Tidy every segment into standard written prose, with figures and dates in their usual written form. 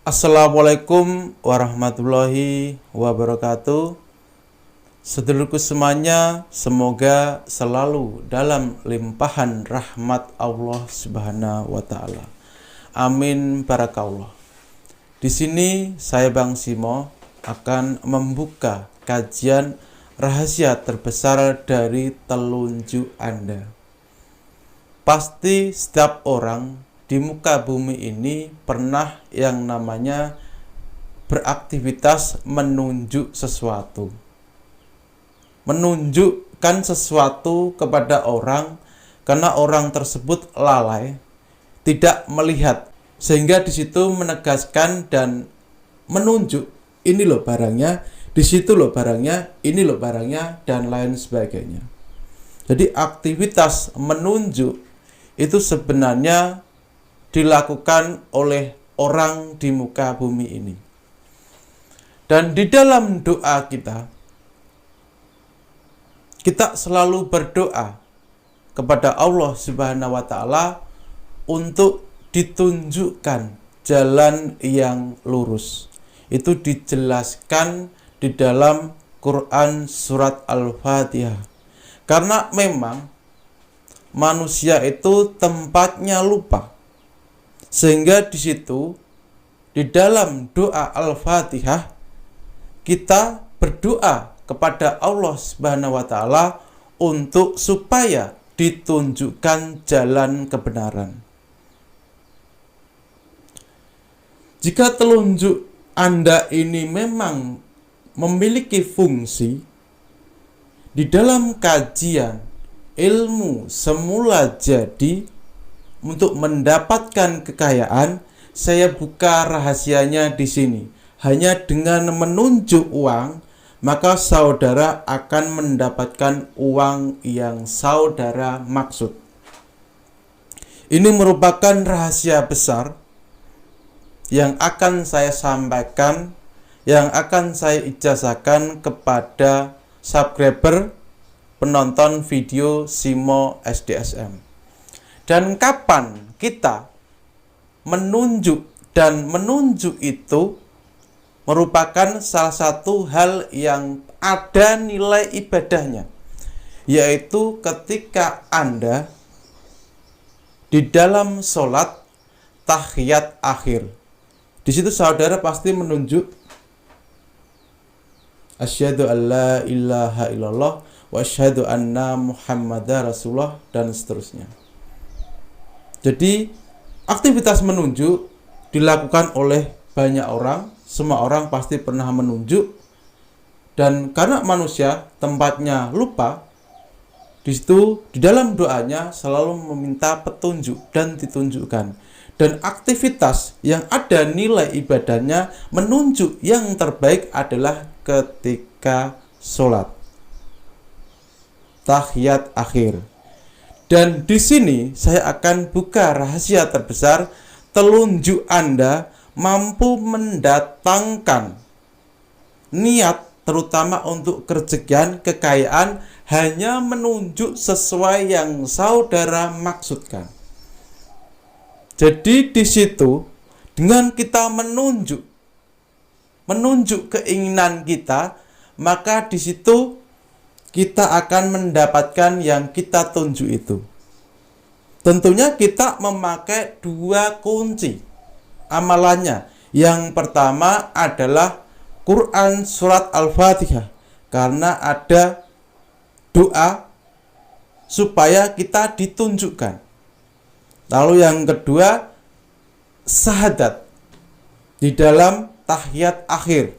Assalamualaikum warahmatullahi wabarakatuh. Sedulurku semuanya, semoga selalu dalam limpahan rahmat Allah Subhanahu wa taala. Amin barakallah. Di sini saya Bang Simo akan membuka kajian rahasia terbesar dari telunjuk Anda. Pasti setiap orang di muka bumi ini pernah yang namanya beraktivitas menunjuk sesuatu. Menunjukkan sesuatu kepada orang karena orang tersebut lalai, tidak melihat. Sehingga di situ menegaskan dan menunjuk, ini loh barangnya, di situ loh barangnya, ini loh barangnya, dan lain sebagainya. Jadi aktivitas menunjuk itu sebenarnya dilakukan oleh orang di muka bumi ini. Dan di dalam doa kita selalu berdoa kepada Allah Subhanahu wa taala untuk ditunjukkan jalan yang lurus. Itu dijelaskan di dalam Quran surat Al-Fatihah. Karena memang manusia itu tempatnya lupa. Sehingga di situ di dalam doa Al-Fatihah kita berdoa kepada Allah Subhanahu wa taala untuk supaya ditunjukkan jalan kebenaran. Jika telunjuk Anda ini memang memiliki fungsi di dalam kajian ilmu semula jadi untuk mendapatkan kekayaan, saya buka rahasianya di sini. Hanya dengan menunjuk uang, maka saudara akan mendapatkan uang yang saudara maksud. Ini merupakan rahasia besar yang akan saya sampaikan, yang akan saya ijazahkan kepada subscriber penonton video Simo SDSM. Dan kapan kita menunjuk, dan menunjuk itu merupakan salah satu hal yang ada nilai ibadahnya, yaitu ketika Anda di dalam sholat tahiyat akhir. Di situ saudara pasti menunjuk asyhadu alla ilaha illallah wa asyhadu anna muhammadar rasulullah dan seterusnya. Jadi aktivitas menunjuk dilakukan oleh banyak orang, semua orang pasti pernah menunjuk, dan karena manusia tempatnya lupa, di situ di dalam doanya selalu meminta petunjuk dan ditunjukkan. Dan aktivitas yang ada nilai ibadahnya menunjuk yang terbaik adalah ketika sholat tahiyat akhir. Dan di sini saya akan buka rahasia terbesar telunjuk Anda mampu mendatangkan niat terutama untuk kerezekian, kekayaan hanya menunjuk sesuai yang saudara maksudkan. Jadi di situ dengan kita menunjuk keinginan kita, maka di situ kita akan mendapatkan yang kita tunjuk itu. Tentunya kita memakai dua kunci amalannya. Yang pertama adalah Quran surat Al-Fatihah, karena ada doa supaya kita ditunjukkan. Lalu yang kedua, syahadat di dalam tahiyat akhir.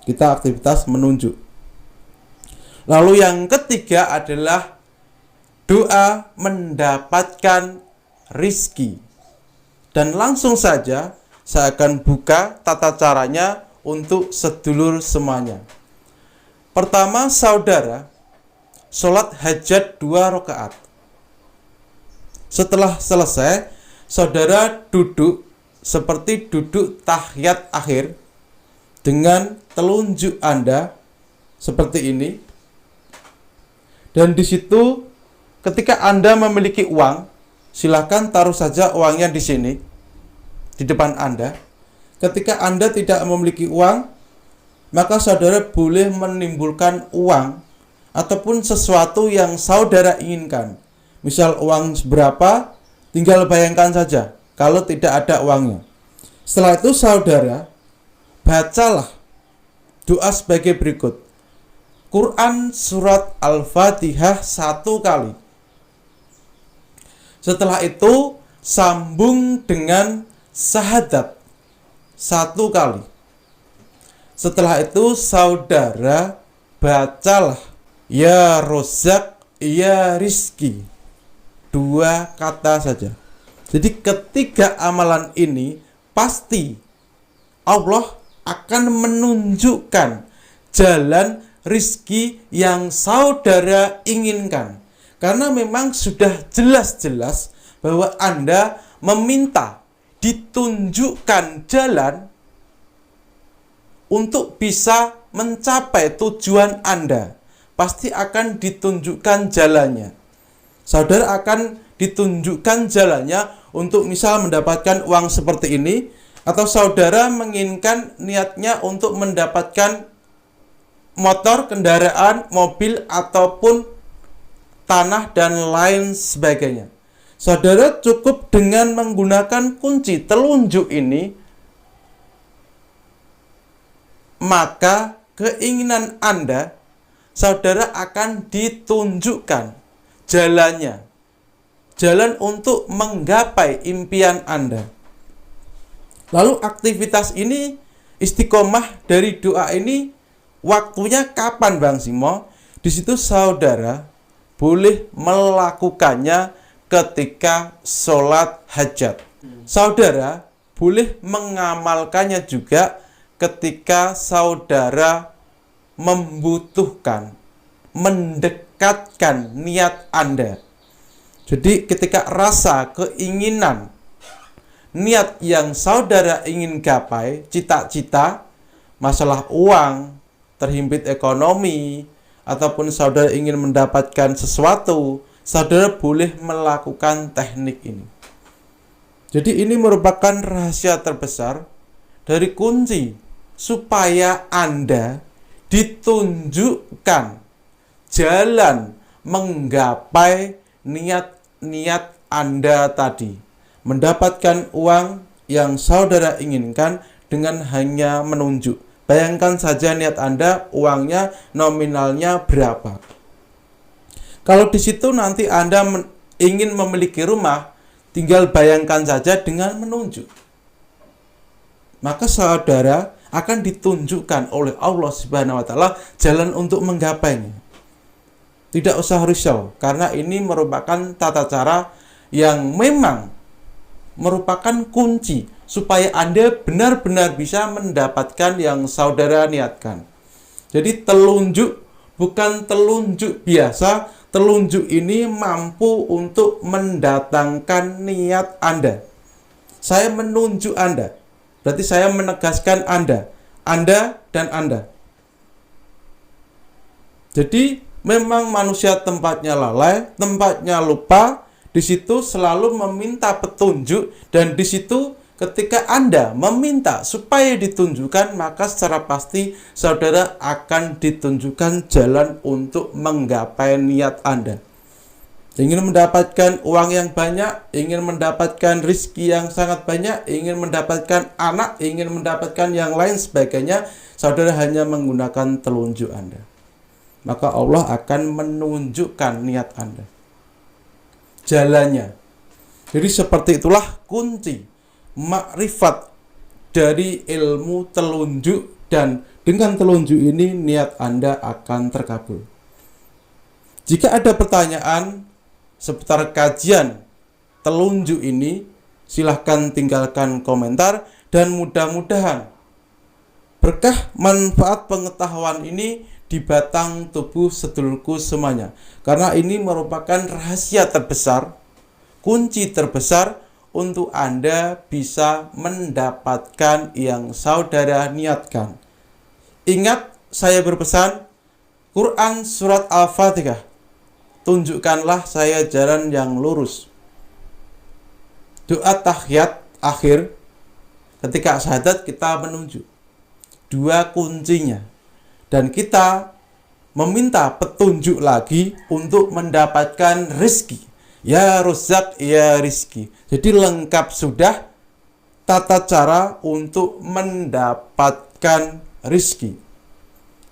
Kita aktivitas menunjuk. Lalu yang ketiga adalah doa mendapatkan rizki. Dan langsung saja saya akan buka tata caranya untuk sedulur semuanya. Pertama, saudara sholat hajat 2 rakaat. Setelah selesai, saudara duduk seperti duduk tahiyat akhir dengan telunjuk Anda seperti ini. Dan di situ ketika Anda memiliki uang, silakan taruh saja uangnya di sini. di depan Anda. Ketika Anda tidak memiliki uang, maka saudara boleh menimbulkan uang ataupun sesuatu yang saudara inginkan. Misal uang berapa, tinggal bayangkan saja kalau tidak ada uangnya. Setelah itu saudara bacalah doa sebagai berikut. Quran surat Al-Fatihah 1 kali. Setelah itu sambung dengan syahadat 1 kali. Setelah itu saudara bacalah ya Rozak ya Rizki, 2 kata saja. Jadi ketiga amalan ini pasti Allah akan menunjukkan jalan rizki yang saudara inginkan. Karena memang sudah jelas-jelas bahwa Anda meminta ditunjukkan jalan untuk bisa mencapai tujuan Anda. Pasti akan ditunjukkan jalannya. Saudara akan ditunjukkan jalannya untuk misal mendapatkan uang seperti ini, atau saudara menginginkan niatnya untuk mendapatkan motor, kendaraan, mobil, ataupun tanah dan lain sebagainya. Saudara cukup dengan menggunakan kunci telunjuk ini, maka keinginan Anda, saudara akan ditunjukkan jalannya. Jalan untuk menggapai impian Anda. Lalu aktivitas ini, istiqomah dari doa ini, waktunya kapan Bang Simo? Di situ saudara boleh melakukannya ketika sholat hajat. Saudara boleh mengamalkannya juga ketika saudara membutuhkan, mendekatkan niat Anda. Jadi ketika rasa keinginan, niat yang saudara ingin gapai, cita-cita, masalah uang, terhimpit ekonomi, ataupun saudara ingin mendapatkan sesuatu, saudara boleh melakukan teknik ini. Jadi ini merupakan rahasia terbesar dari kunci supaya Anda ditunjukkan jalan menggapai niat Anda tadi. Mendapatkan uang yang saudara inginkan dengan hanya menunjuk. Bayangkan saja niat Anda, uangnya nominalnya berapa. Kalau di situ nanti Anda ingin memiliki rumah, tinggal bayangkan saja dengan menunjuk. Maka saudara akan ditunjukkan oleh Allah Subhanahu wa taala jalan untuk menggapainya. Tidak usah risau, karena ini merupakan tata cara yang memang merupakan kunci supaya Anda benar-benar bisa mendapatkan yang saudara niatkan. Jadi telunjuk bukan telunjuk biasa, telunjuk ini mampu untuk mendatangkan niat Anda. Saya menunjuk Anda, berarti saya menegaskan Anda dan Anda. Jadi memang manusia tempatnya lalai, tempatnya lupa. Di situ selalu meminta petunjuk, dan di situ ketika Anda meminta supaya ditunjukkan, maka secara pasti saudara akan ditunjukkan jalan untuk menggapai niat Anda. Ingin mendapatkan uang yang banyak, ingin mendapatkan rezeki yang sangat banyak, ingin mendapatkan anak, ingin mendapatkan yang lain sebagainya, saudara hanya menggunakan telunjuk Anda. Maka Allah akan menunjukkan niat Anda, jalannya. Jadi seperti itulah kunci makrifat dari ilmu telunjuk, dan dengan telunjuk ini niat Anda akan terkabul. Jika ada pertanyaan seputar kajian telunjuk ini, silahkan tinggalkan komentar, dan mudah-mudahan berkah manfaat pengetahuan ini di batang tubuh sedulurku semuanya. Karena ini merupakan rahasia terbesar, kunci terbesar untuk Anda bisa mendapatkan yang saudara niatkan. Ingat, saya berpesan, Quran surat Al-Fatihah, tunjukkanlah saya jalan yang lurus. Doa tahiyat akhir, Ketika syahadat kita menunjuk. Dua kuncinya. Dan kita meminta petunjuk lagi untuk mendapatkan rezeki. Ya Rozak, ya rizki. Jadi lengkap sudah tata cara untuk mendapatkan rezeki.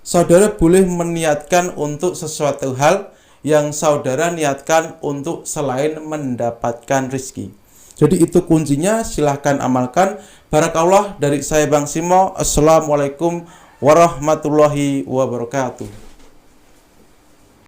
Saudara boleh meniatkan untuk sesuatu hal yang saudara niatkan untuk selain mendapatkan rezeki. Jadi itu kuncinya, silahkan amalkan. Barakallah dari saya Bang Simo. Assalamualaikum warahmatullahi wabarakatuh.